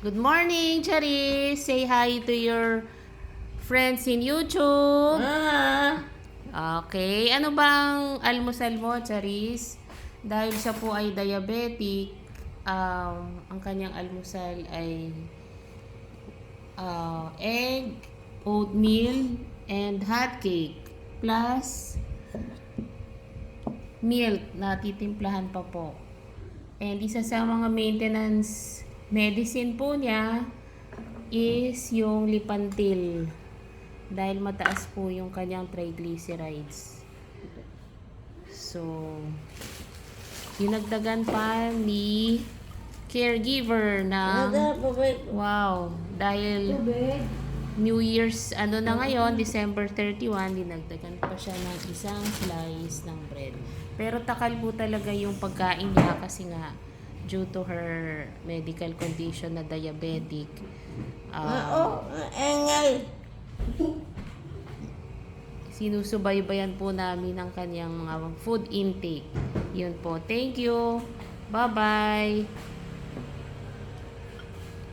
Good morning, Charis. Say hi to your friends in YouTube. Okay. Ano bang almusal mo, Charis? Dahil siya po ay diabetic, ang kanyang almusal ay egg, oatmeal, and hot cake. Plus, milk na titimplahan pa po. And isa sa mga maintenance medicine po niya is yung Lipantil. Dahil mataas po yung kanyang triglycerides. So, dinagdagan pa ni caregiver na wow, dahil New Year's na ngayon, December 31, dinagdagan pa siya ng isang slice ng bread. Pero takal po talaga yung pagkain niya kasi nga due to her medical condition na diabetic. Sinusubaybayan po namin ang kanyang mga food intake. Yun po. Thank you. Bye-bye.